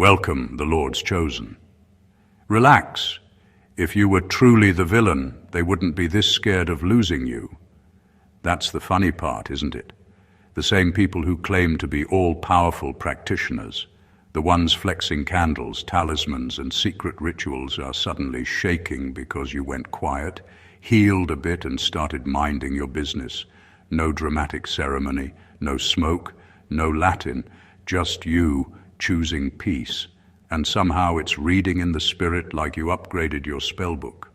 Welcome, the Lord's chosen. Relax. If you were truly the villain, they wouldn't be this scared of losing you. That's the funny part, isn't it? The same people who claim to be all-powerful practitioners, the ones flexing candles, talismans, and secret rituals are suddenly shaking because you went quiet, healed a bit and started minding your business. No dramatic ceremony, no smoke, no Latin, just you choosing peace, and somehow it's reading in the spirit like you upgraded your spell book.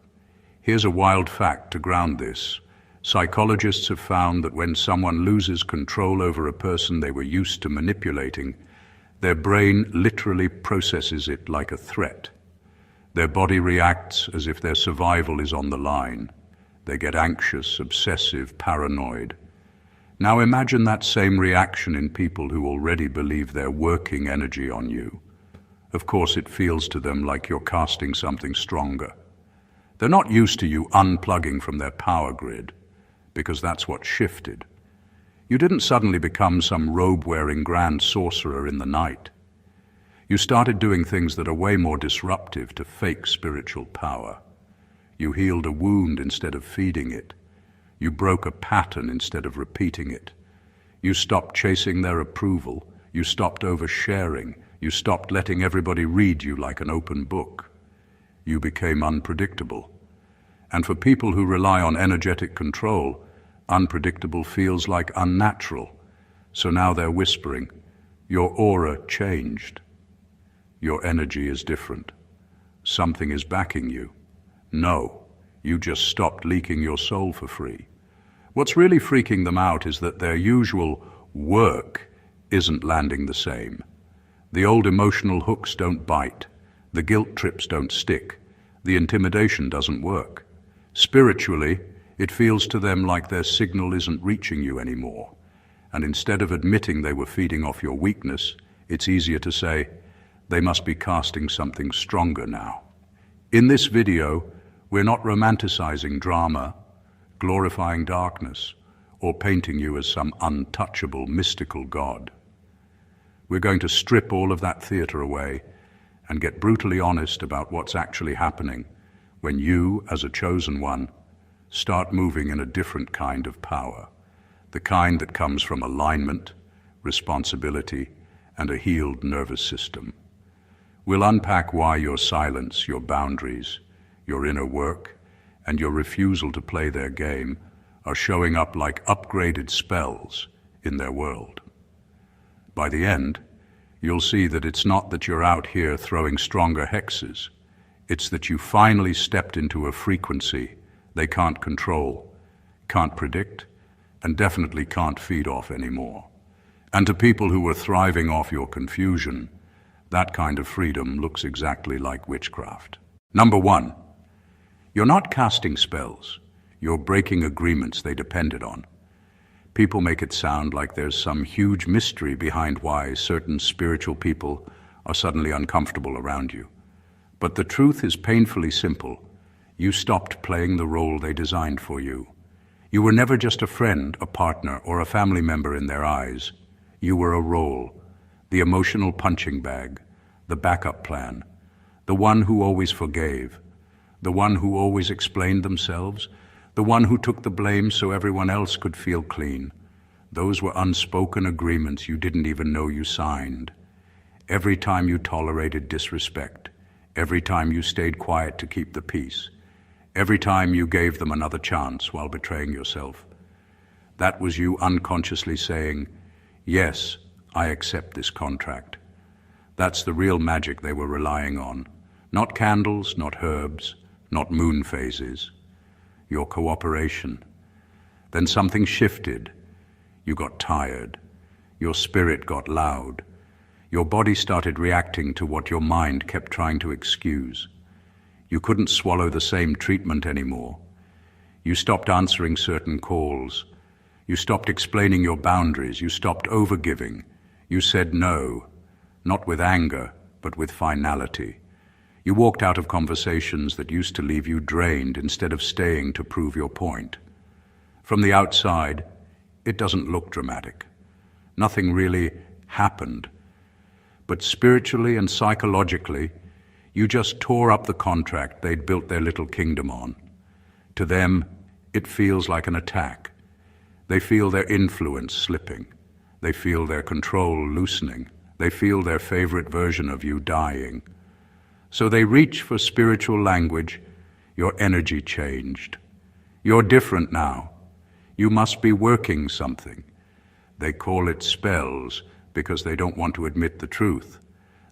Here's a wild fact to ground this. Psychologists have found that when someone loses control over a person they were used to manipulating, their brain literally processes it like a threat. Their body reacts as if their survival is on the line. They get anxious, obsessive, paranoid. Now imagine that same reaction in people who already believe they're working energy on you. Of course, it feels to them like you're casting something stronger. They're not used to you unplugging from their power grid, because that's what shifted. You didn't suddenly become some robe-wearing grand sorcerer in the night. You started doing things that are way more disruptive to fake spiritual power. You healed a wound instead of feeding it. You broke a pattern instead of repeating it. You stopped chasing their approval. You stopped oversharing. You stopped letting everybody read you like an open book. You became unpredictable. And for people who rely on energetic control, unpredictable feels like unnatural. So now they're whispering, your aura changed. Your energy is different. Something is backing you. No. You just stopped leaking your soul for free. What's really freaking them out is that their usual work isn't landing the same. The old emotional hooks don't bite. The guilt trips don't stick. The intimidation doesn't work. Spiritually, it feels to them like their signal isn't reaching you anymore. And instead of admitting they were feeding off your weakness, it's easier to say, they must be casting something stronger now. In this video, we're not romanticizing drama, glorifying darkness, or painting you as some untouchable, mystical god. We're going to strip all of that theater away and get brutally honest about what's actually happening when you, as a chosen one, start moving in a different kind of power, the kind that comes from alignment, responsibility, and a healed nervous system. We'll unpack why your silence, your boundaries, your inner work, and your refusal to play their game are showing up like upgraded spells in their world. By the end, you'll see that it's not that you're out here throwing stronger hexes. It's that you finally stepped into a frequency they can't control, can't predict, and definitely can't feed off anymore. And to people who were thriving off your confusion, that kind of freedom looks exactly like witchcraft. Number one, you're not casting spells. You're breaking agreements they depended on. People make it sound like there's some huge mystery behind why certain spiritual people are suddenly uncomfortable around you. But the truth is painfully simple. You stopped playing the role they designed for you. You were never just a friend, a partner, or a family member in their eyes. You were a role, the emotional punching bag, the backup plan, the one who always forgave, the one who always explained themselves, the one who took the blame so everyone else could feel clean. Those were unspoken agreements you didn't even know you signed. Every time you tolerated disrespect, every time you stayed quiet to keep the peace, every time you gave them another chance while betraying yourself, that was you unconsciously saying, yes, I accept this contract. That's the real magic they were relying on. Not candles, not herbs, not moon phases. Your cooperation. Then something shifted. You got tired. Your spirit got loud. Your body started reacting to what your mind kept trying to excuse. You couldn't swallow the same treatment anymore. You stopped answering certain calls. You stopped explaining your boundaries. You stopped overgiving. You said no, not with anger, but with finality. You walked out of conversations that used to leave you drained instead of staying to prove your point. From the outside, it doesn't look dramatic. Nothing really happened. But spiritually and psychologically, you just tore up the contract they'd built their little kingdom on. To them, it feels like an attack. They feel their influence slipping. They feel their control loosening. They feel their favorite version of you dying. So they reach for spiritual language. Your energy changed. You're different now. You must be working something. They call it spells because they don't want to admit the truth.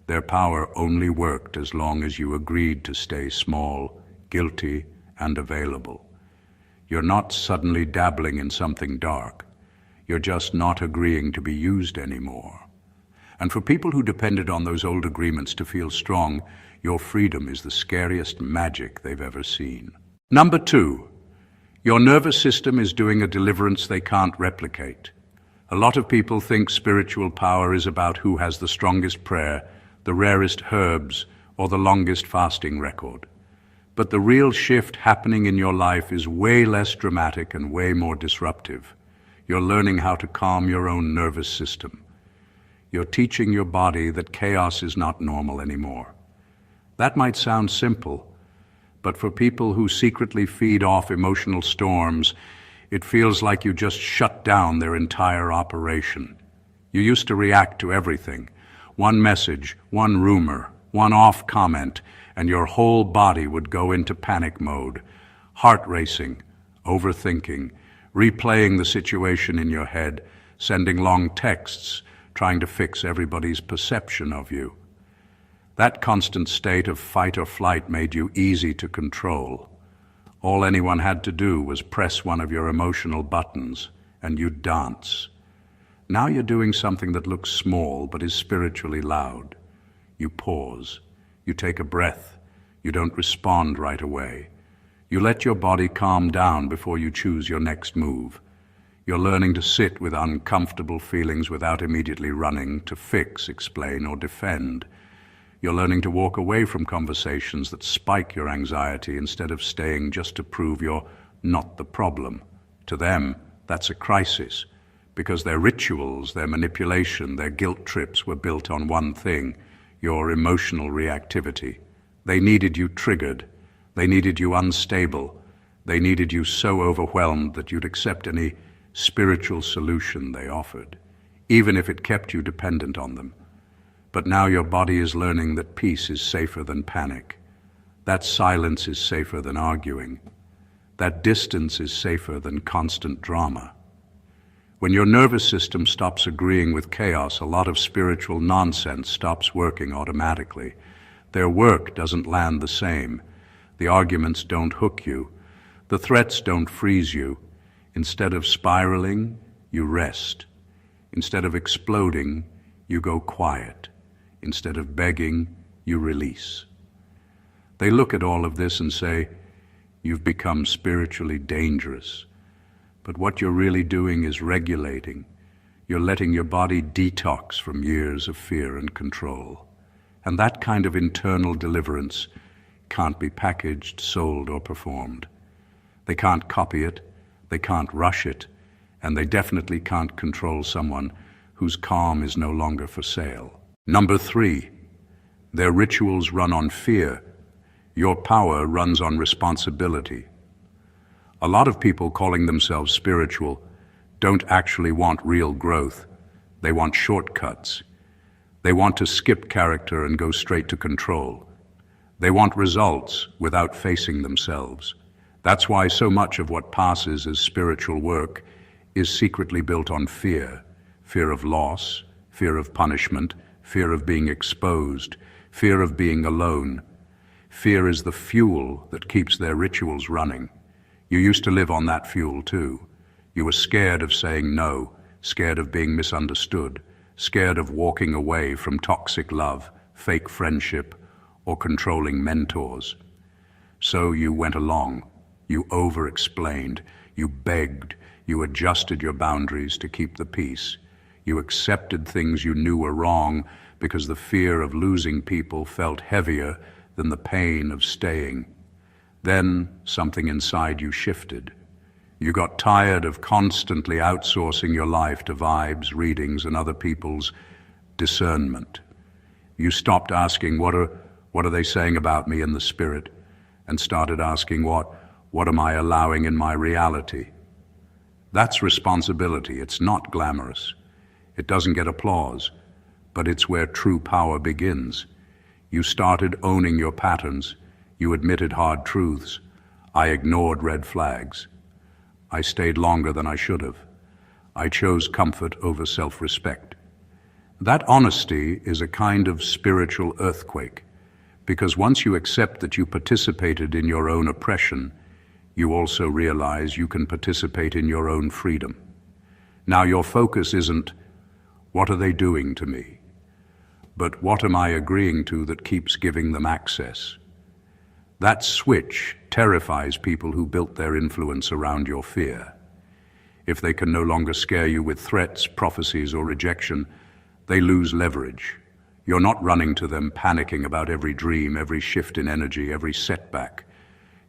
Their power only worked as long as you agreed to stay small, guilty, and available. You're not suddenly dabbling in something dark. You're just not agreeing to be used anymore. And for people who depended on those old agreements to feel strong, your freedom is the scariest magic they've ever seen. Number 2, your nervous system is doing a deliverance they can't replicate. A lot of people think spiritual power is about who has the strongest prayer, the rarest herbs, or the longest fasting record. But the real shift happening in your life is way less dramatic and way more disruptive. You're learning how to calm your own nervous system. You're teaching your body that chaos is not normal anymore. That might sound simple, but for people who secretly feed off emotional storms, it feels like you just shut down their entire operation. You used to react to everything. One message, one rumor, one off comment, and your whole body would go into panic mode, heart racing, overthinking, replaying the situation in your head, sending long texts, trying to fix everybody's perception of you. That constant state of fight or flight made you easy to control. All anyone had to do was press one of your emotional buttons, and you'd dance. Now you're doing something that looks small but is spiritually loud. You pause. You take a breath. You don't respond right away. You let your body calm down before you choose your next move. You're learning to sit with uncomfortable feelings without immediately running to fix, explain, or defend. You're learning to walk away from conversations that spike your anxiety instead of staying just to prove you're not the problem. To them, that's a crisis, because their rituals, their manipulation, their guilt trips were built on one thing: your emotional reactivity. They needed you triggered. They needed you unstable. They needed you so overwhelmed that you'd accept any spiritual solution they offered, even if it kept you dependent on them. But now your body is learning that peace is safer than panic. That silence is safer than arguing. That distance is safer than constant drama. When your nervous system stops agreeing with chaos, a lot of spiritual nonsense stops working automatically. Their work doesn't land the same. The arguments don't hook you. The threats don't freeze you. Instead of spiraling, you rest. Instead of exploding, you go quiet. Instead of begging, you release. They look at all of this and say, "You've become spiritually dangerous." But what you're really doing is regulating. You're letting your body detox from years of fear and control. And that kind of internal deliverance can't be packaged, sold, or performed. They can't copy it, they can't rush it, and they definitely can't control someone whose calm is no longer for sale. Number 3, their rituals run on fear. Your power runs on responsibility. A lot of people calling themselves spiritual don't actually want real growth. They want shortcuts. They want to skip character and go straight to control. They want results without facing themselves. That's why so much of what passes as spiritual work is secretly built on fear. Fear of loss, fear of punishment, fear of being exposed, fear of being alone. Fear is the fuel that keeps their rituals running. You used to live on that fuel too. You were scared of saying no, scared of being misunderstood, scared of walking away from toxic love, fake friendship, or controlling mentors. So you went along. You over-explained. You begged. You adjusted your boundaries to keep the peace. You accepted things you knew were wrong because the fear of losing people felt heavier than the pain of staying. Then something inside you shifted. You got tired of constantly outsourcing your life to vibes, readings, and other people's discernment. You stopped asking, what are they saying about me in the spirit, and started asking, what am I allowing in my reality? That's responsibility. It's not glamorous. It doesn't get applause, but it's where true power begins. You started owning your patterns. You admitted hard truths. I ignored red flags. I stayed longer than I should have. I chose comfort over self-respect. That honesty is a kind of spiritual earthquake, because once you accept that you participated in your own oppression, you also realize you can participate in your own freedom. Now your focus isn't, what are they doing to me? But what am I agreeing to that keeps giving them access? That switch terrifies people who built their influence around your fear. If they can no longer scare you with threats, prophecies, or rejection, they lose leverage. You're not running to them panicking about every dream, every shift in energy, every setback.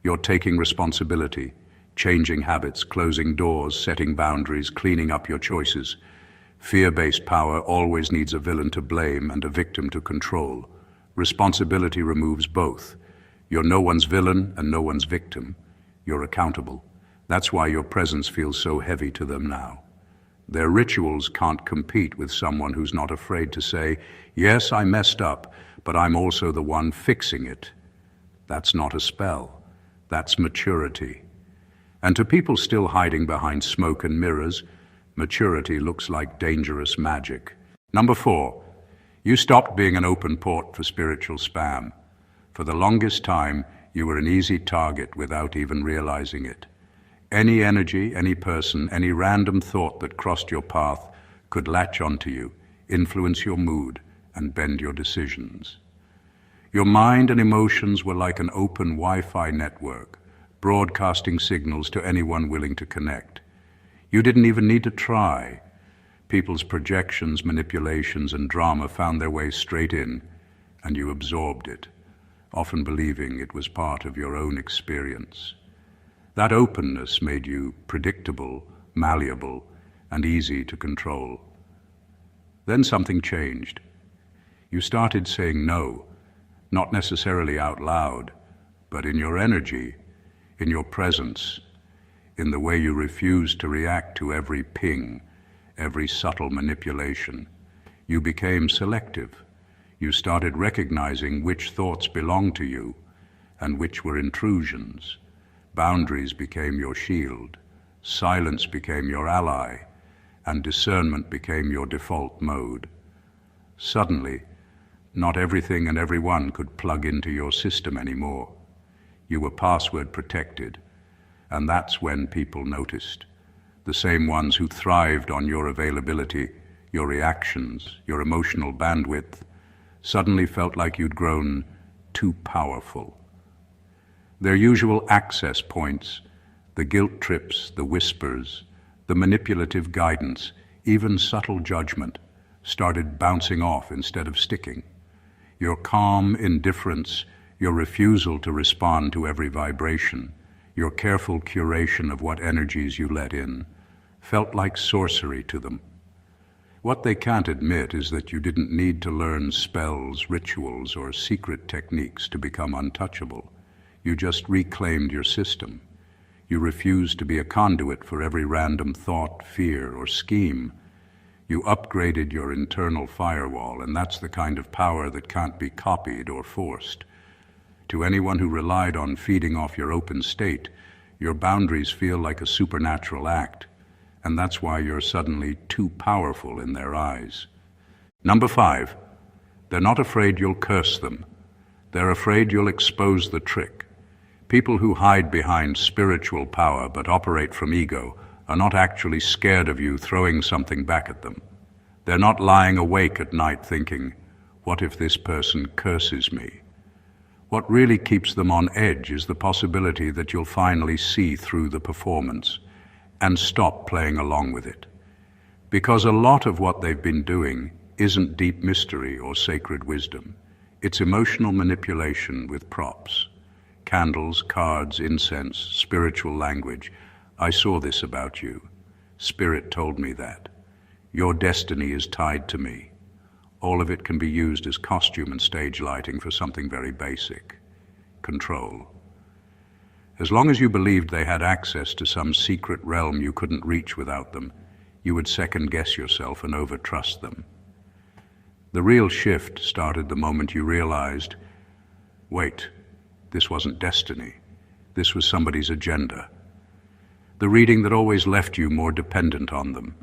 You're taking responsibility, changing habits, closing doors, setting boundaries, cleaning up your choices. Fear-based power always needs a villain to blame and a victim to control. Responsibility removes both. You're no one's villain and no one's victim. You're accountable. That's why your presence feels so heavy to them now. Their rituals can't compete with someone who's not afraid to say, yes, I messed up, but I'm also the one fixing it. That's not a spell. That's maturity. And to people still hiding behind smoke and mirrors, maturity looks like dangerous magic. Number 4, you stopped being an open port for spiritual spam. For the longest time, you were an easy target without even realizing it. Any energy, any person, any random thought that crossed your path could latch onto you, influence your mood, and bend your decisions. Your mind and emotions were like an open Wi-Fi network, broadcasting signals to anyone willing to connect. You didn't even need to try. People's projections, manipulations, and drama found their way straight in, and you absorbed it, often believing it was part of your own experience. That openness made you predictable, malleable, and easy to control. Then something changed. You started saying no, not necessarily out loud, but in your energy, in your presence, in the way you refused to react to every ping, every subtle manipulation. You became selective. You started recognizing which thoughts belonged to you and which were intrusions. Boundaries became your shield, silence became your ally, and discernment became your default mode. Suddenly, not everything and everyone could plug into your system anymore. You were password protected, and that's when people noticed. The same ones who thrived on your availability, your reactions, your emotional bandwidth, suddenly felt like you'd grown too powerful. Their usual access points, the guilt trips, the whispers, the manipulative guidance, even subtle judgment, started bouncing off instead of sticking. Your calm indifference, your refusal to respond to every vibration, your careful curation of what energies you let in, felt like sorcery to them. What they can't admit is that you didn't need to learn spells, rituals, or secret techniques to become untouchable. You just reclaimed your system. You refused to be a conduit for every random thought, fear, or scheme. You upgraded your internal firewall, and that's the kind of power that can't be copied or forced. To anyone who relied on feeding off your open state, your boundaries feel like a supernatural act, and that's why you're suddenly too powerful in their eyes. Number 5, they're not afraid you'll curse them. They're afraid you'll expose the trick. People who hide behind spiritual power but operate from ego are not actually scared of you throwing something back at them. They're not lying awake at night thinking, what if this person curses me? What really keeps them on edge is the possibility that you'll finally see through the performance and stop playing along with it. Because a lot of what they've been doing isn't deep mystery or sacred wisdom. It's emotional manipulation with props. Candles, cards, incense, spiritual language. I saw this about you. Spirit told me that. Your destiny is tied to me. all of it can be used as costume and stage lighting for something very basic: control. As long as you believed they had access to some secret realm you couldn't reach without them, you would second-guess yourself and overtrust them. The real shift started the moment you realized, wait, this wasn't destiny. This was somebody's agenda. The reading that always left you more dependent on them.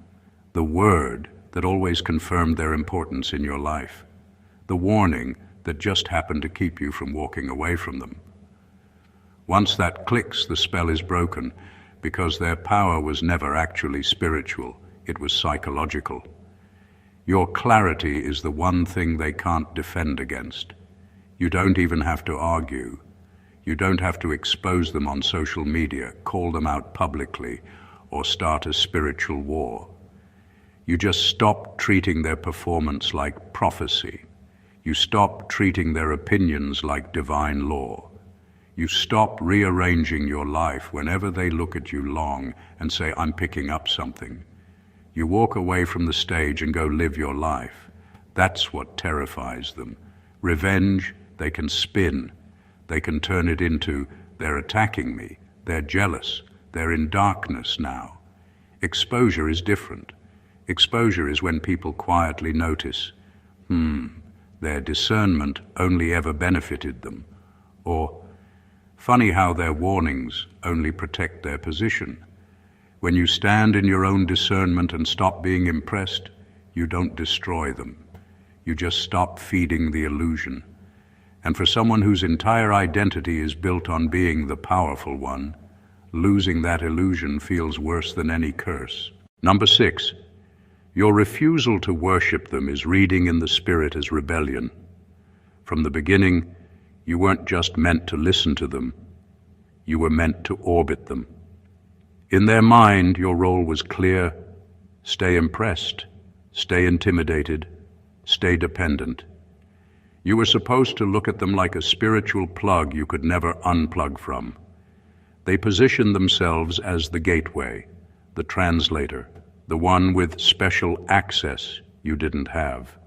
The word that always confirmed their importance in your life. The warning that just happened to keep you from walking away from them. Once that clicks, the spell is broken, because their power was never actually spiritual, it was psychological. Your clarity is the one thing they can't defend against. You don't even have to argue. You don't have to expose them on social media, call them out publicly, or start a spiritual war. You just stop treating their performance like prophecy. You stop treating their opinions like divine law. You stop rearranging your life whenever they look at you long and say, I'm picking up something. You walk away from the stage and go live your life. That's what terrifies them. Revenge, they can spin. They can turn it into, they're attacking me, they're jealous, they're in darkness now. Exposure is different. Exposure is when people quietly notice, their discernment only ever benefited them. Or, funny how their warnings only protect their position. When you stand in your own discernment and stop being impressed, you don't destroy them. You just stop feeding the illusion. And for someone whose entire identity is built on being the powerful one, losing that illusion feels worse than any curse. Number 6, your refusal to worship them is reading in the spirit as rebellion. From the beginning, you weren't just meant to listen to them, you were meant to orbit them. In their mind, your role was clear: stay impressed, stay intimidated, stay dependent. You were supposed to look at them like a spiritual plug you could never unplug from. They positioned themselves as the gateway, the translator, the one with special access you didn't have.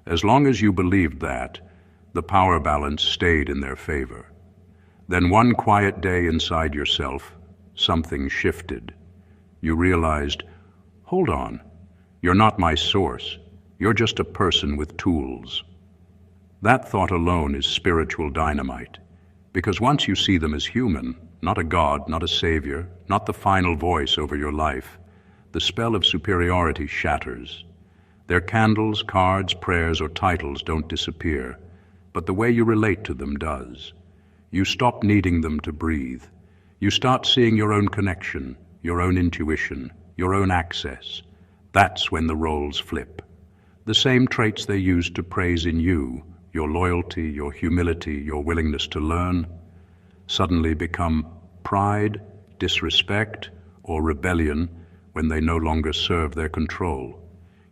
As long as you believed that, the power balance stayed in their favor. Then one quiet day inside yourself, something shifted. You realized, hold on, you're not my source. You're just a person with tools. That thought alone is spiritual dynamite, because once you see them as human, not a god, not a savior, not the final voice over your life, the spell of superiority shatters. Their candles, cards, prayers, or titles don't disappear, but the way you relate to them does. You stop needing them to breathe. You start seeing your own connection, your own intuition, your own access. That's when the roles flip. The same traits they used to praise in you, your loyalty, your humility, your willingness to learn, suddenly become pride, disrespect, or rebellion when they no longer serve their control.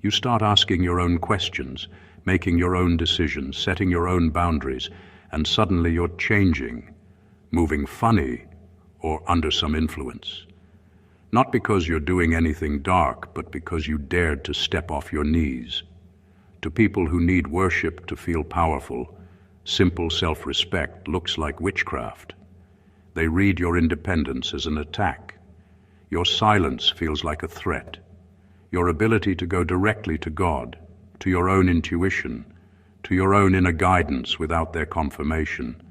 You start asking your own questions, making your own decisions, setting your own boundaries, and suddenly you're changing, moving funny or under some influence. Not because you're doing anything dark, but because you dared to step off your knees. To people who need worship to feel powerful, simple self-respect looks like witchcraft. They read your independence as an attack. Your silence feels like a threat. Your ability to go directly to God, to your own intuition, to your own inner guidance without their confirmation,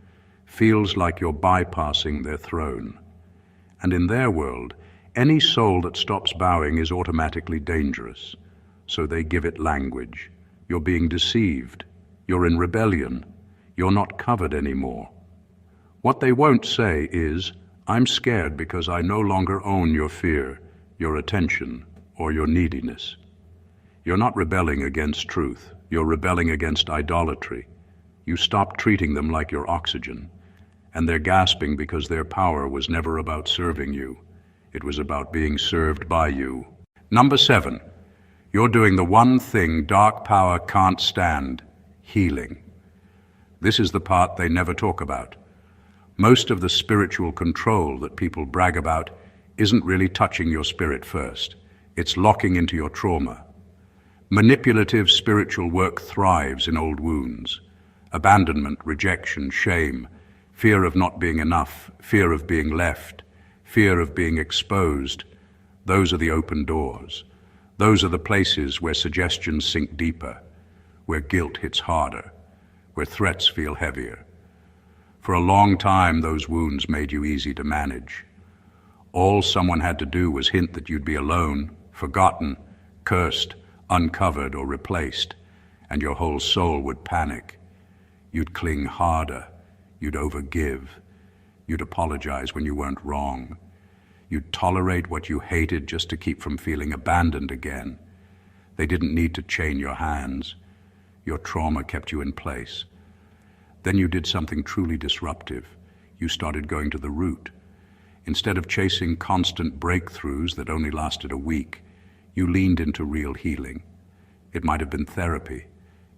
feels like you're bypassing their throne. And in their world, any soul that stops bowing is automatically dangerous, so they give it language. You're being deceived. You're in rebellion. You're not covered anymore. What they won't say is, I'm scared because I no longer own your fear, your attention, or your neediness. You're not rebelling against truth. You're rebelling against idolatry. You stop treating them like your oxygen, and they're gasping because their power was never about serving you. It was about being served by you. Number 7. You're doing the one thing dark power can't stand: healing. This is the part they never talk about. Most of the spiritual control that people brag about isn't really touching your spirit first. It's locking into your trauma. Manipulative spiritual work thrives in old wounds. Abandonment, rejection, shame, fear of not being enough, fear of being left, fear of being exposed. Those are the open doors. Those are the places where suggestions sink deeper, where guilt hits harder, where threats feel heavier. For a long time, those wounds made you easy to manage. All someone had to do was hint that you'd be alone, forgotten, cursed, uncovered, or replaced, and your whole soul would panic. You'd cling harder. You'd overgive. You'd apologize when you weren't wrong. You'd tolerate what you hated just to keep from feeling abandoned again. They didn't need to chain your hands. Your trauma kept you in place. Then you did something truly disruptive. You started going to the root. Instead of chasing constant breakthroughs that only lasted a week, you leaned into real healing. It might have been therapy.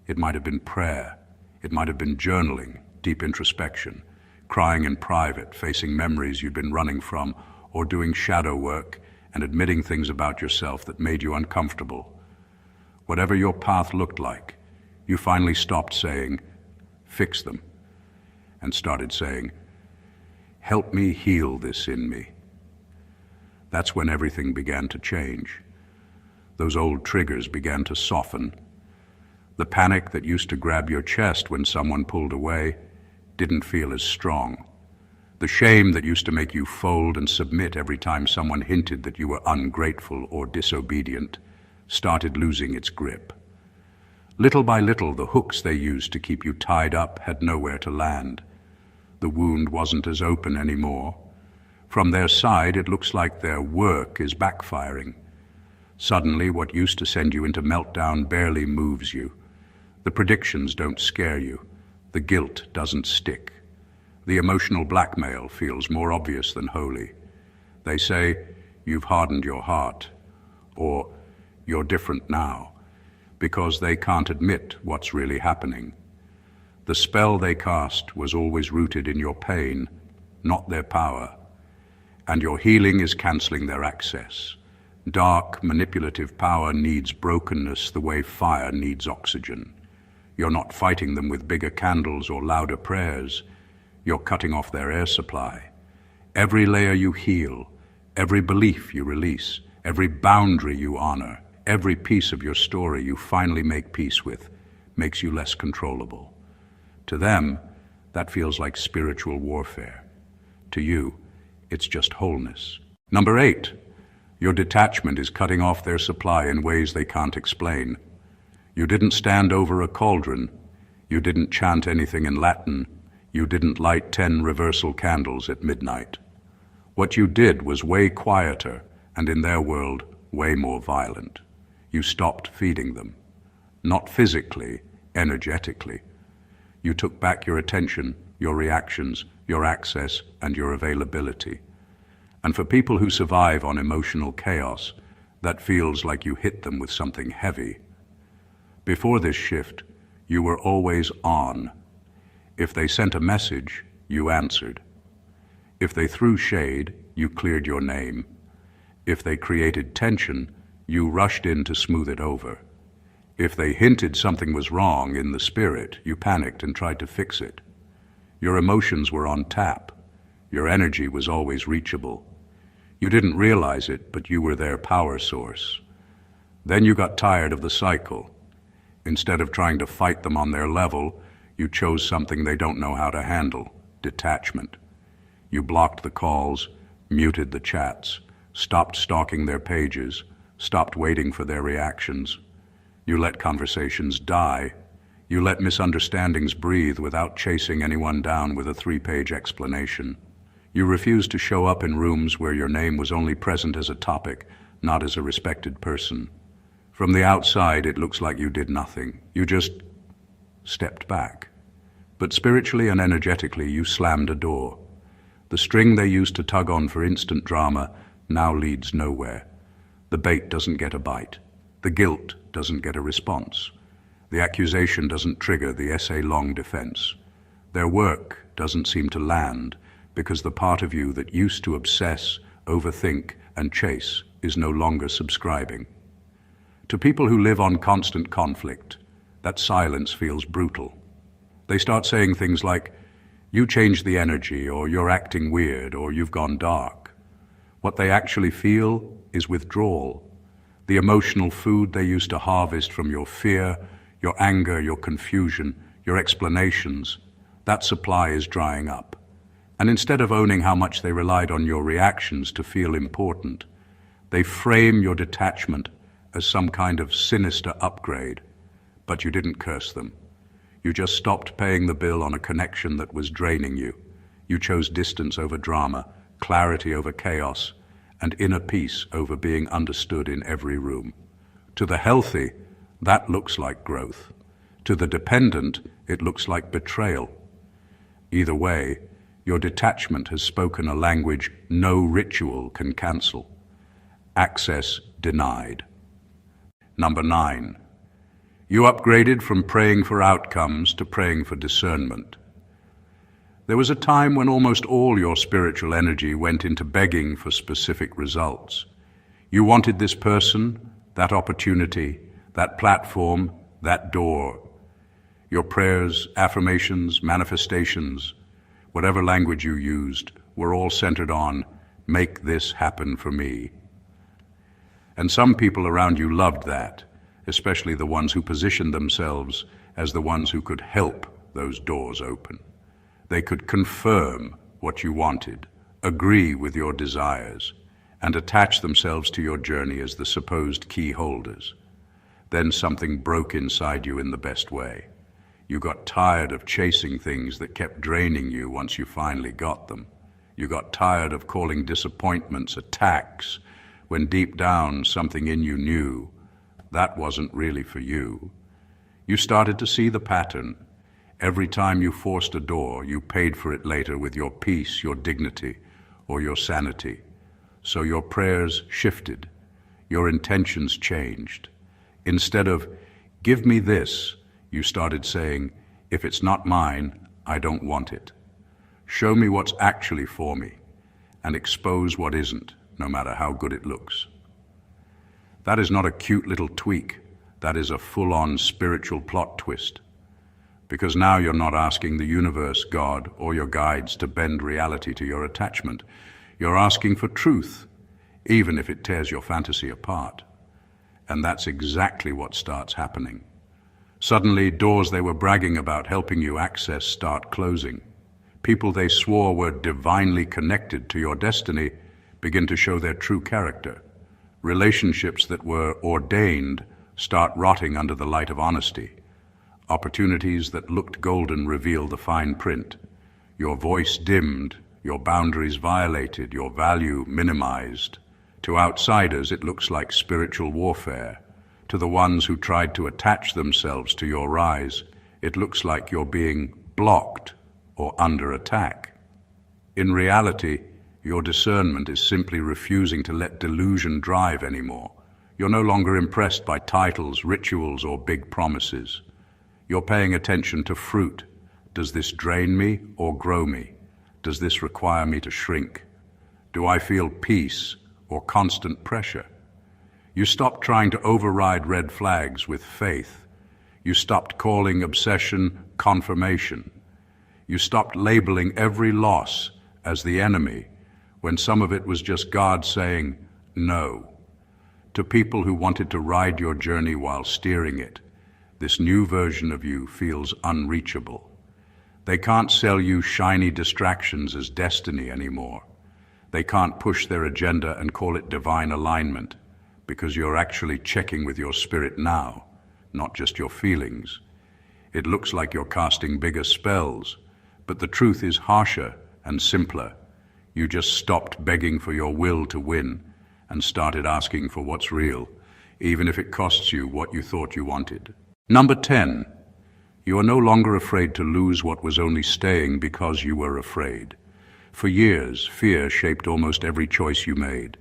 It might have been prayer. It might have been journaling, deep introspection, crying in private, facing memories you'd been running from, or doing shadow work and admitting things about yourself that made you uncomfortable. Whatever your path looked like, you finally stopped saying, "Fix them," and started saying, "Help me heal this in me." That's when everything began to change. Those old triggers began to soften. The panic that used to grab your chest when someone pulled away didn't feel as strong. The shame that used to make you fold and submit every time someone hinted that you were ungrateful or disobedient started losing its grip. Little by little, the hooks they used to keep you tied up had nowhere to land. The wound wasn't as open anymore. From their side, it looks like their work is backfiring. Suddenly, what used to send you into meltdown barely moves you. The predictions don't scare you. The guilt doesn't stick. The emotional blackmail feels more obvious than holy. They say, "You've hardened your heart," or "You're different now," because they can't admit what's really happening. The spell they cast was always rooted in your pain, not their power. And your healing is canceling their access. Dark, manipulative power needs brokenness the way fire needs oxygen. You're not fighting them with bigger candles or louder prayers. You're cutting off their air supply. Every layer you heal, every belief you release, every boundary you honor, every piece of your story you finally make peace with, makes you less controllable. To them, that feels like spiritual warfare. To you, it's just wholeness. Number 8, your detachment is cutting off their supply in ways they can't explain. You didn't stand over a cauldron. You didn't chant anything in Latin. You didn't light 10 reversal candles at midnight. What you did was way quieter, and in their world, way more violent. You stopped feeding them. Not physically, energetically. You took back your attention, your reactions, your access, and your availability. And for people who survive on emotional chaos, that feels like you hit them with something heavy. Before this shift, you were always on. If they sent a message, you answered. If they threw shade, you cleared your name. If they created tension, you rushed in to smooth it over. If they hinted something was wrong in the spirit, you panicked and tried to fix it. Your emotions were on tap. Your energy was always reachable. You didn't realize it, but you were their power source. Then you got tired of the cycle. Instead of trying to fight them on their level, you chose something they don't know how to handle: detachment. You blocked the calls, muted the chats, stopped stalking their pages, stopped waiting for their reactions. You let conversations die. You let misunderstandings breathe without chasing anyone down with a 3-page explanation. You refused to show up in rooms where your name was only present as a topic, not as a respected person. From the outside, it looks like you did nothing. You just stepped back. But spiritually and energetically, you slammed a door. The string they used to tug on for instant drama now leads nowhere. The bait doesn't get a bite. The guilt doesn't get a response. The accusation doesn't trigger the essay-long defense. Their work doesn't seem to land because the part of you that used to obsess, overthink, and chase is no longer subscribing. To people who live on constant conflict, that silence feels brutal. They start saying things like, "You changed the energy," or "You're acting weird," or "You've gone dark." What they actually feel is withdrawal. The emotional food they used to harvest from your fear, your anger, your confusion, your explanations, that supply is drying up. And instead of owning how much they relied on your reactions to feel important, they frame your detachment as some kind of sinister upgrade. But you didn't curse them. You just stopped paying the bill on a connection that was draining you. You chose distance over drama, clarity over chaos, and inner peace over being understood in every room. To the healthy, that looks like growth. To the dependent, it looks like betrayal. Either way, your detachment has spoken a language no ritual can cancel. Access denied. Number 9. You upgraded from praying for outcomes to praying for discernment. There was a time when almost all your spiritual energy went into begging for specific results. You wanted this person, that opportunity, that platform, that door. Your prayers, affirmations, manifestations, whatever language you used, were all centered on, "Make this happen for me." And some people around you loved that, especially the ones who positioned themselves as the ones who could help those doors open. They could confirm what you wanted, agree with your desires, and attach themselves to your journey as the supposed key holders. Then something broke inside you in the best way. You got tired of chasing things that kept draining you once you finally got them. You got tired of calling disappointments attacks when deep down something in you knew that wasn't really for you. You started to see the pattern. Every time you forced a door, you paid for it later with your peace, your dignity, or your sanity. So your prayers shifted. Your intentions changed. Instead of, "Give me this," you started saying, "If it's not mine, I don't want it. Show me what's actually for me, and expose what isn't, no matter how good it looks." That is not a cute little tweak. That is a full-on spiritual plot twist. Because now you're not asking the universe, God, or your guides to bend reality to your attachment. You're asking for truth, even if it tears your fantasy apart. And that's exactly what starts happening. Suddenly, doors they were bragging about helping you access start closing. People they swore were divinely connected to your destiny begin to show their true character. Relationships that were ordained start rotting under the light of honesty. Opportunities that looked golden reveal the fine print. Your voice dimmed, your boundaries violated, your value minimized. To outsiders, it looks like spiritual warfare. To the ones who tried to attach themselves to your rise, it looks like you're being blocked or under attack. In reality, your discernment is simply refusing to let delusion drive anymore. You're no longer impressed by titles, rituals, or big promises. You're paying attention to fruit. Does this drain me or grow me? Does this require me to shrink? Do I feel peace or constant pressure? You stopped trying to override red flags with faith. You stopped calling obsession confirmation. You stopped labeling every loss as the enemy when some of it was just God saying no. To people who wanted to ride your journey while steering it, this new version of you feels unreachable. They can't sell you shiny distractions as destiny anymore. They can't push their agenda and call it divine alignment, because you're actually checking with your spirit now, not just your feelings. It looks like you're casting bigger spells, but the truth is harsher and simpler. You just stopped begging for your will to win and started asking for what's real, even if it costs you what you thought you wanted. Number 10, you are no longer afraid to lose what was only staying because you were afraid. For years, fear shaped almost every choice you made.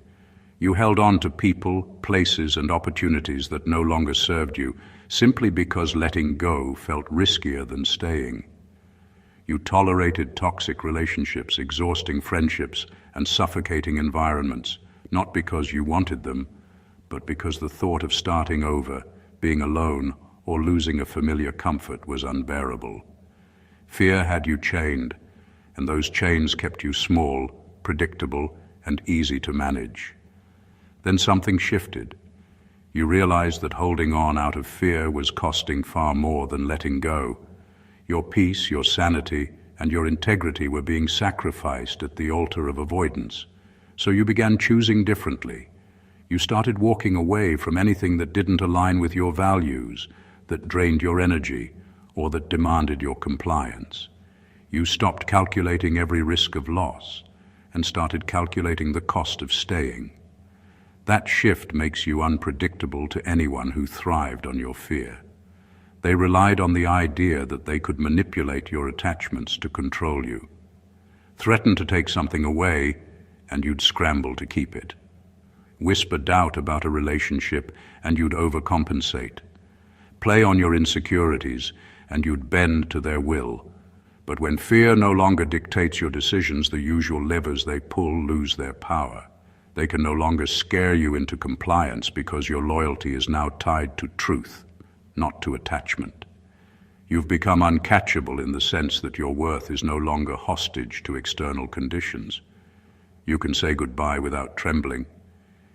You held on to people, places, and opportunities that no longer served you, simply because letting go felt riskier than staying. You tolerated toxic relationships, exhausting friendships, and suffocating environments, not because you wanted them, but because the thought of starting over, being alone, or losing a familiar comfort was unbearable. Fear had you chained, and those chains kept you small, predictable, and easy to manage. Then something shifted. You realized that holding on out of fear was costing far more than letting go. Your peace, your sanity, and your integrity were being sacrificed at the altar of avoidance. So you began choosing differently. You started walking away from anything that didn't align with your values, that drained your energy, or that demanded your compliance. You stopped calculating every risk of loss and started calculating the cost of staying. That shift makes you unpredictable to anyone who thrived on your fear. They relied on the idea that they could manipulate your attachments to control you. Threaten to take something away, and you'd scramble to keep it. Whisper doubt about a relationship, and you'd overcompensate. Play on your insecurities, and you'd bend to their will. But when fear no longer dictates your decisions, the usual levers they pull lose their power. They can no longer scare you into compliance because your loyalty is now tied to truth, not to attachment. You've become uncatchable in the sense that your worth is no longer hostage to external conditions. You can say goodbye without trembling.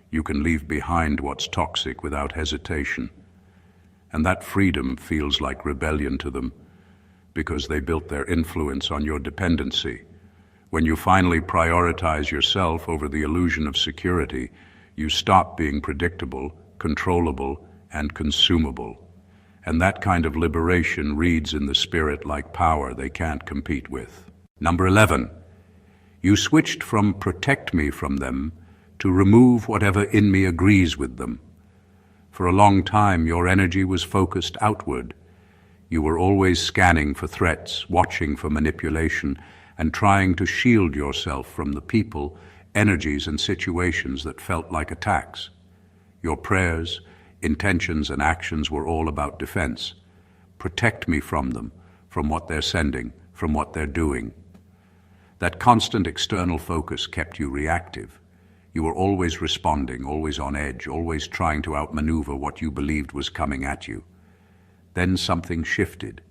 You can leave behind what's toxic without hesitation. And that freedom feels like rebellion to them because they built their influence on your dependency. When you finally prioritize yourself over the illusion of security, you stop being predictable, controllable, and consumable. And that kind of liberation reads in the spirit like power they can't compete with. Number 11, you switched from protect me from them to remove whatever in me agrees with them. For a long time, your energy was focused outward. You were always scanning for threats, watching for manipulation, and trying to shield yourself from the people, energies, and situations that felt like attacks. Your prayers, intentions, and actions were all about defense. Protect me from them, from what they're sending, from what they're doing. That constant external focus kept you reactive. You were always responding, always on edge, always trying to outmaneuver what you believed was coming at you. Then something shifted.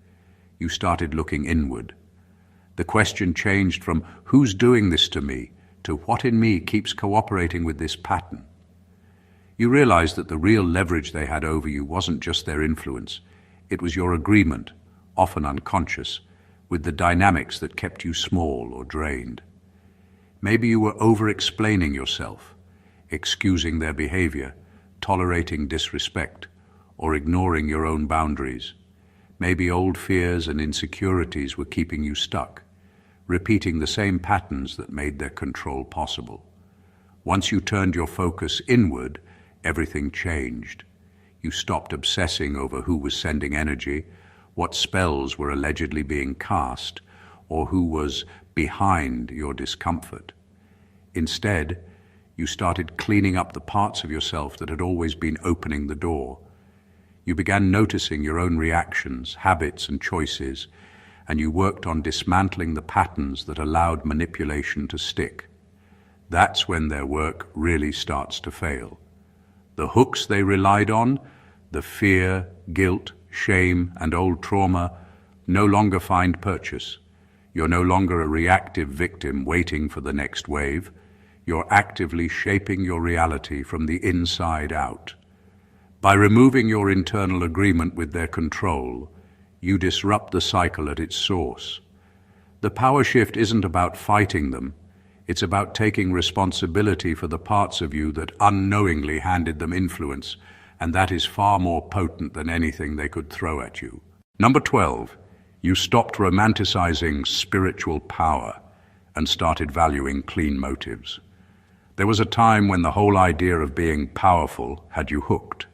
You started looking inward. The question changed from who's doing this to me to what in me keeps cooperating with this pattern. You realized that the real leverage they had over you wasn't just their influence. It was your agreement, often unconscious, with the dynamics that kept you small or drained. Maybe you were over-explaining yourself, excusing their behavior, tolerating disrespect, or ignoring your own boundaries. Maybe old fears and insecurities were keeping you stuck, repeating the same patterns that made their control possible. Once you turned your focus inward, everything changed. You stopped obsessing over who was sending energy, what spells were allegedly being cast, or who was behind your discomfort. Instead, you started cleaning up the parts of yourself that had always been opening the door. You began noticing your own reactions, habits, and choices, and you worked on dismantling the patterns that allowed manipulation to stick. That's when their work really starts to fail. The hooks they relied on, the fear, guilt, shame, and old trauma, no longer find purchase. You're no longer a reactive victim waiting for the next wave. You're actively shaping your reality from the inside out. By removing your internal agreement with their control, you disrupt the cycle at its source. The power shift isn't about fighting them. It's about taking responsibility for the parts of you that unknowingly handed them influence, and that is far more potent than anything they could throw at you. Number 12, you stopped romanticizing spiritual power and started valuing clean motives. There was a time when the whole idea of being powerful had you hooked.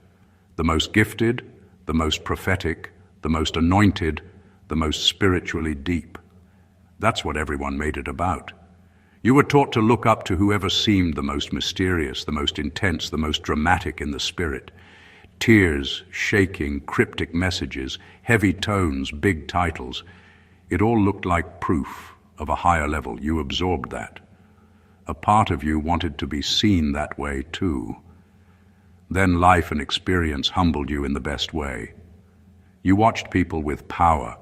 The most gifted, the most prophetic, the most anointed, the most spiritually deep. That's what everyone made it about. You were taught to look up to whoever seemed the most mysterious, the most intense, the most dramatic in the spirit. Tears, shaking, cryptic messages, heavy tones, big titles. It all looked like proof of a higher level. You absorbed that. A part of you wanted to be seen that way too. Then life and experience humbled you in the best way. You watched people with power,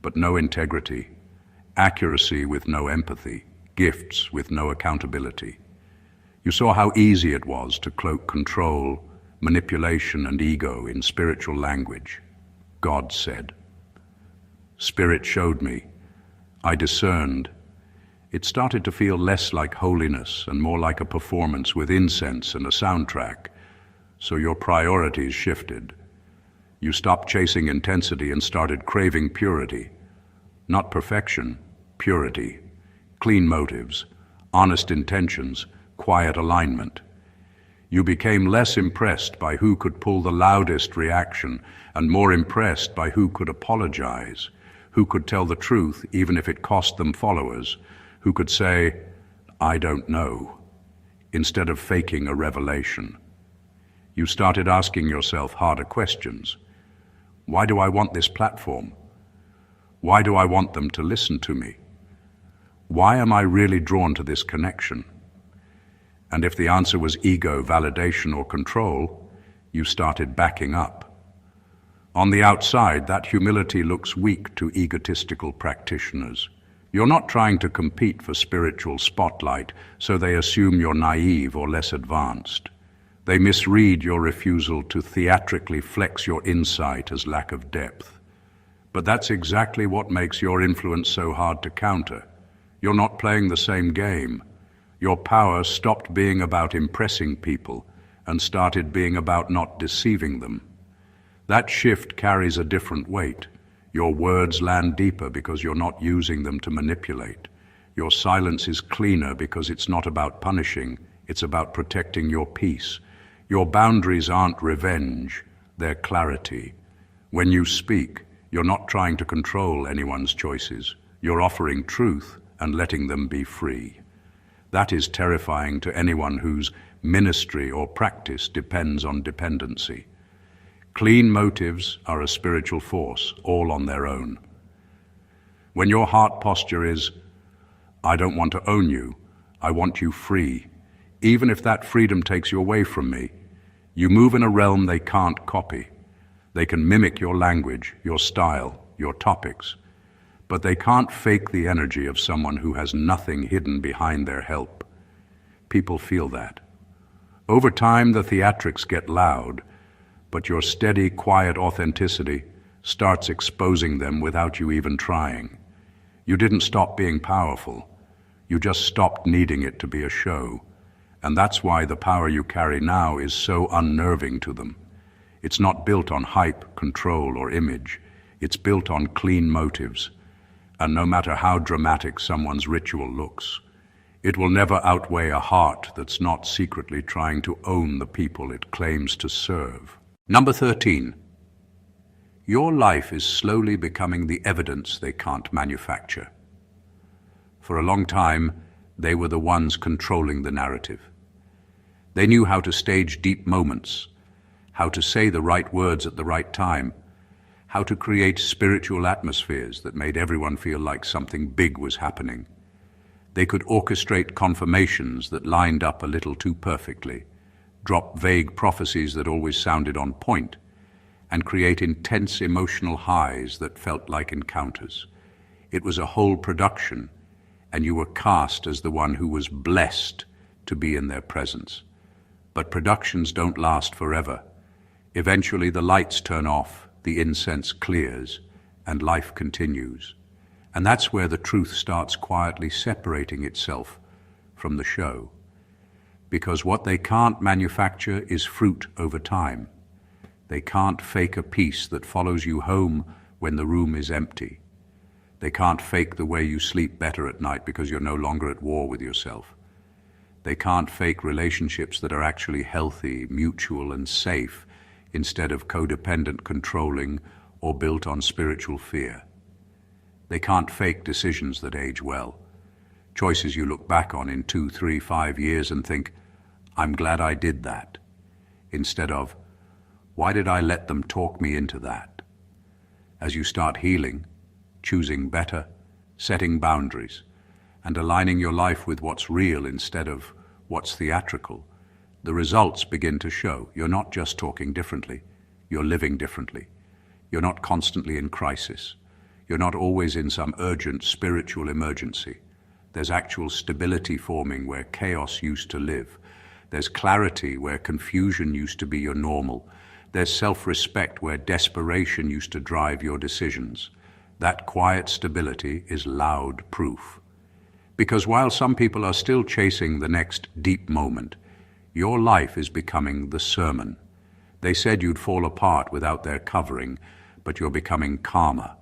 but no integrity, accuracy with no empathy, gifts with no accountability. You saw how easy it was to cloak control, manipulation, and ego in spiritual language. God said. Spirit showed me. I discerned. It started to feel less like holiness and more like a performance with incense and a soundtrack. So your priorities shifted. You stopped chasing intensity and started craving purity. Not perfection, purity. Clean motives, honest intentions, quiet alignment. You became less impressed by who could pull the loudest reaction and more impressed by who could apologize, who could tell the truth even if it cost them followers, who could say, "I don't know," instead of faking a revelation. You started asking yourself harder questions. Why do I want this platform? Why do I want them to listen to me? Why am I really drawn to this connection? And if the answer was ego, validation, or control, you started backing up. On the outside, that humility looks weak to egotistical practitioners. You're not trying to compete for spiritual spotlight, so they assume you're naive or less advanced. They misread your refusal to theatrically flex your insight as lack of depth. But that's exactly what makes your influence so hard to counter. You're not playing the same game. Your power stopped being about impressing people and started being about not deceiving them. That shift carries a different weight. Your words land deeper because you're not using them to manipulate. Your silence is cleaner because it's not about punishing, it's about protecting your peace. Your boundaries aren't revenge, they're clarity. When you speak, you're not trying to control anyone's choices. You're offering truth and letting them be free. That is terrifying to anyone whose ministry or practice depends on dependency. Clean motives are a spiritual force, all on their own. When your heart posture is, "I don't want to own you, I want you free," even if that freedom takes you away from me, you move in a realm they can't copy. They can mimic your language, your style, your topics, but they can't fake the energy of someone who has nothing hidden behind their help. People feel that. Over time, the theatrics get loud, but your steady, quiet authenticity starts exposing them without you even trying. You didn't stop being powerful. You just stopped needing it to be a show. And that's why the power you carry now is so unnerving to them. It's not built on hype, control, or image. It's built on clean motives. And no matter how dramatic someone's ritual looks, it will never outweigh a heart that's not secretly trying to own the people it claims to serve. Number 13. Your life is slowly becoming the evidence they can't manufacture. For a long time, they were the ones controlling the narrative. They knew how to stage deep moments, how to say the right words at the right time, how to create spiritual atmospheres that made everyone feel like something big was happening. They could orchestrate confirmations that lined up a little too perfectly, drop vague prophecies that always sounded on point, and create intense emotional highs that felt like encounters. It was a whole production, and you were cast as the one who was blessed to be in their presence. But productions don't last forever. Eventually the lights turn off, the incense clears, and life continues. And that's where the truth starts quietly separating itself from the show. Because what they can't manufacture is fruit over time. They can't fake a peace that follows you home when the room is empty. They can't fake the way you sleep better at night because you're no longer at war with yourself. They can't fake relationships that are actually healthy, mutual, and safe instead of codependent, controlling, or built on spiritual fear. They can't fake decisions that age well. Choices you look back on in 2, 3, 5 years and think, "I'm glad I did that," instead of, "Why did I let them talk me into that?" As you start healing, choosing better, setting boundaries, and aligning your life with what's real instead of what's theatrical, the results begin to show. You're not just talking differently, you're living differently. You're not constantly in crisis. You're not always in some urgent spiritual emergency. There's actual stability forming where chaos used to live. There's clarity where confusion used to be your normal. There's self-respect where desperation used to drive your decisions. That quiet stability is loud proof. Because while some people are still chasing the next deep moment, your life is becoming the sermon. They said you'd fall apart without their covering, but you're becoming calmer.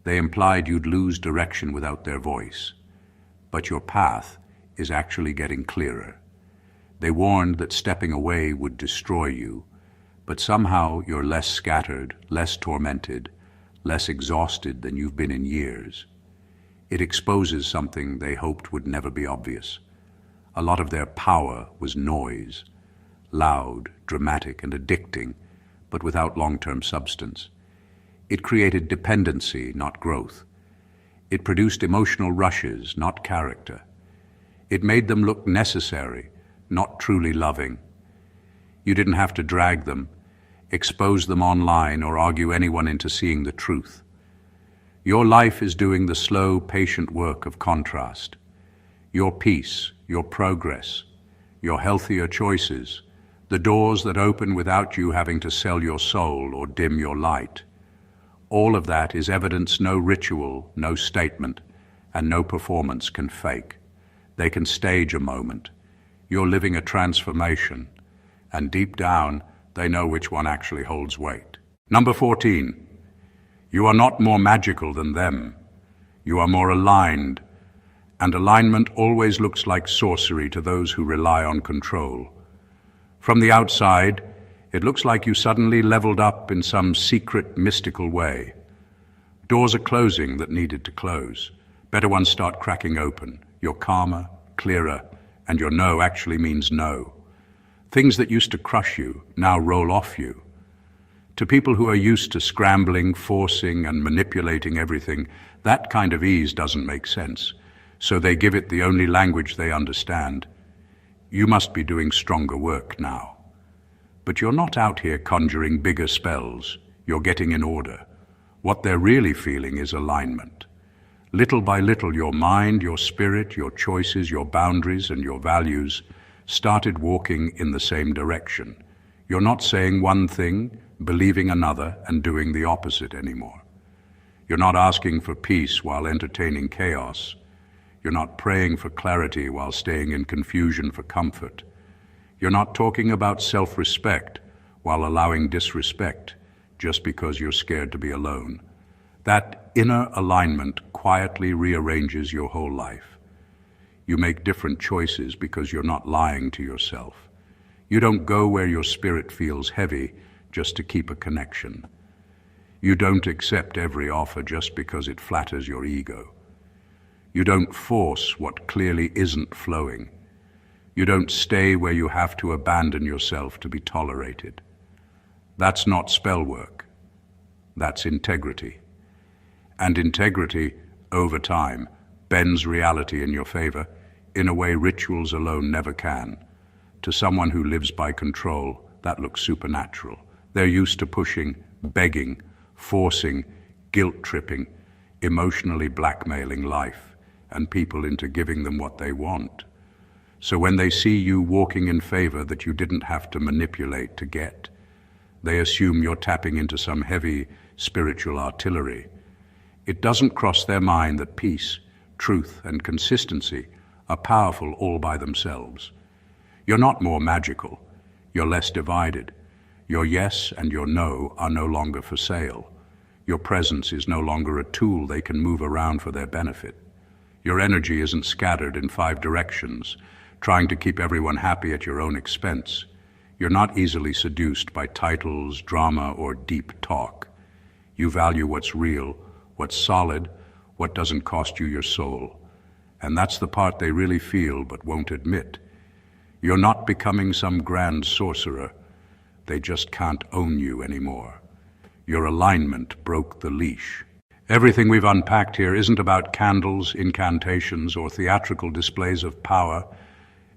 They implied you'd lose direction without their voice, but your path is actually getting clearer. They warned that stepping away would destroy you, but somehow you're less scattered, less tormented, less exhausted than you've been in years. It exposes something they hoped would never be obvious. A lot of their power was noise, loud, dramatic, and addicting, but without long-term substance. It created dependency, not growth. It produced emotional rushes, not character. It made them look necessary, not truly loving. You didn't have to drag them, expose them online, or argue anyone into seeing the truth. Your life is doing the slow, patient work of contrast. Your peace, your progress, your healthier choices, the doors that open without you having to sell your soul or dim your light. All of that is evidence no ritual, no statement, and no performance can fake. They can stage a moment. You're living a transformation, and deep down, they know which one actually holds weight. Number 14. You are not more magical than them. You are more aligned, and alignment always looks like sorcery to those who rely on control. From the outside, it looks like you suddenly leveled up in some secret, mystical way. Doors are closing that needed to close. Better ones start cracking open. You're calmer, clearer, and your no actually means no. Things that used to crush you now roll off you. To people who are used to scrambling, forcing, and manipulating everything, that kind of ease doesn't make sense. So they give it the only language they understand. You must be doing stronger work now. But you're not out here conjuring bigger spells. You're getting in order. What they're really feeling is alignment. Little by little, your mind, your spirit, your choices, your boundaries, and your values started walking in the same direction. You're not saying one thing, believing another, and doing the opposite anymore. You're not asking for peace while entertaining chaos. You're not praying for clarity while staying in confusion for comfort. You're not talking about self-respect while allowing disrespect just because you're scared to be alone. That inner alignment quietly rearranges your whole life. You make different choices because you're not lying to yourself. You don't go where your spirit feels heavy just to keep a connection. You don't accept every offer just because it flatters your ego. You don't force what clearly isn't flowing. You don't stay where you have to abandon yourself to be tolerated. That's not spell work. That's integrity. And integrity, over time, bends reality in your favor in a way rituals alone never can. To someone who lives by control, that looks supernatural. They're used to pushing, begging, forcing, guilt-tripping, emotionally blackmailing life and people into giving them what they want. So when they see you walking in favor that you didn't have to manipulate to get, they assume you're tapping into some heavy spiritual artillery. It doesn't cross their mind that peace, truth, and consistency are powerful all by themselves. You're not more magical. You're less divided. Your yes and your no are no longer for sale. Your presence is no longer a tool they can move around for their benefit. Your energy isn't scattered in 5 directions, trying to keep everyone happy at your own expense. You're not easily seduced by titles, drama, or deep talk. You value what's real, what's solid, what doesn't cost you your soul. And that's the part they really feel but won't admit. You're not becoming some grand sorcerer. They just can't own you anymore. Your alignment broke the leash. Everything we've unpacked here isn't about candles, incantations, or theatrical displays of power.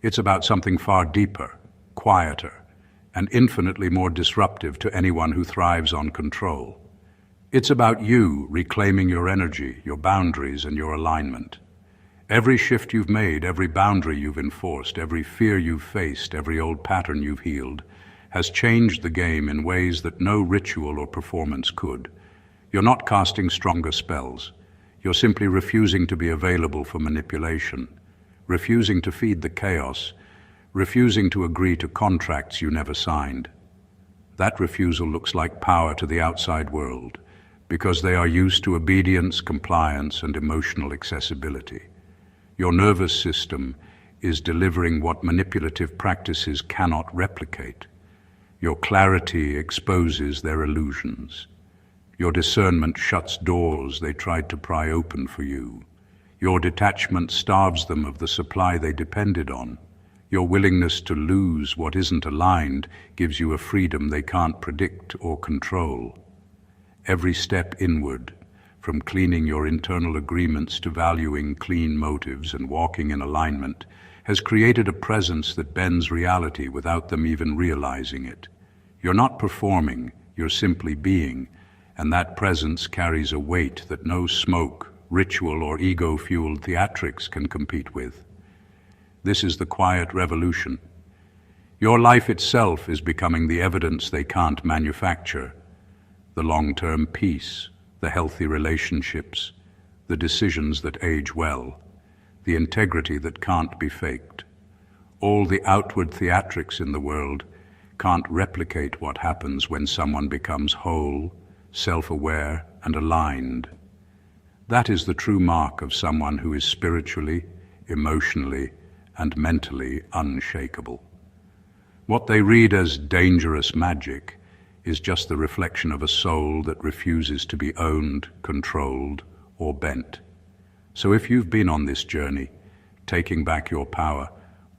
It's about something far deeper, quieter, and infinitely more disruptive to anyone who thrives on control. It's about you reclaiming your energy, your boundaries, and your alignment. Every shift you've made, every boundary you've enforced, every fear you've faced, every old pattern you've healed, has changed the game in ways that no ritual or performance could. You're not casting stronger spells. You're simply refusing to be available for manipulation, refusing to feed the chaos, refusing to agree to contracts you never signed. That refusal looks like power to the outside world, because they are used to obedience, compliance, and emotional accessibility. Your nervous system is delivering what manipulative practices cannot replicate. Your clarity exposes their illusions. Your discernment shuts doors they tried to pry open for you. Your detachment starves them of the supply they depended on. Your willingness to lose what isn't aligned gives you a freedom they can't predict or control. Every step inward, from cleaning your internal agreements to valuing clean motives and walking in alignment, has created a presence that bends reality without them even realizing it. You're not performing, you're simply being, and that presence carries a weight that no smoke, ritual, or ego-fueled theatrics can compete with. This is the quiet revolution. Your life itself is becoming the evidence they can't manufacture. The long-term peace, the healthy relationships, the decisions that age well, the integrity that can't be faked. All the outward theatrics in the world can't replicate what happens when someone becomes whole, self-aware, and aligned. That is the true mark of someone who is spiritually, emotionally, and mentally unshakable. What they read as dangerous magic is just the reflection of a soul that refuses to be owned, controlled, or bent. So if you've been on this journey, taking back your power,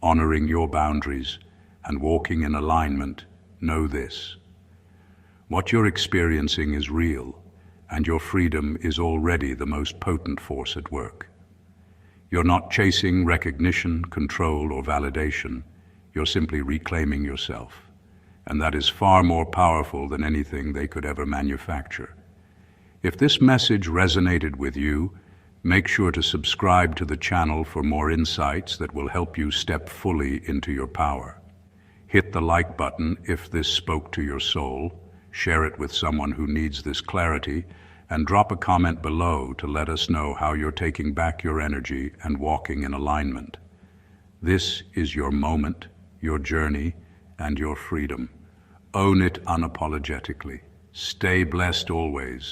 honoring your boundaries, and walking in alignment, know this: what you're experiencing is real, and your freedom is already the most potent force at work. You're not chasing recognition, control, or validation. You're simply reclaiming yourself. And that is far more powerful than anything they could ever manufacture. If this message resonated with you, make sure to subscribe to the channel for more insights that will help you step fully into your power. Hit the like button if this spoke to your soul, share it with someone who needs this clarity, and drop a comment below to let us know how you're taking back your energy and walking in alignment. This is your moment, your journey, and your freedom. Own it unapologetically. Stay blessed always.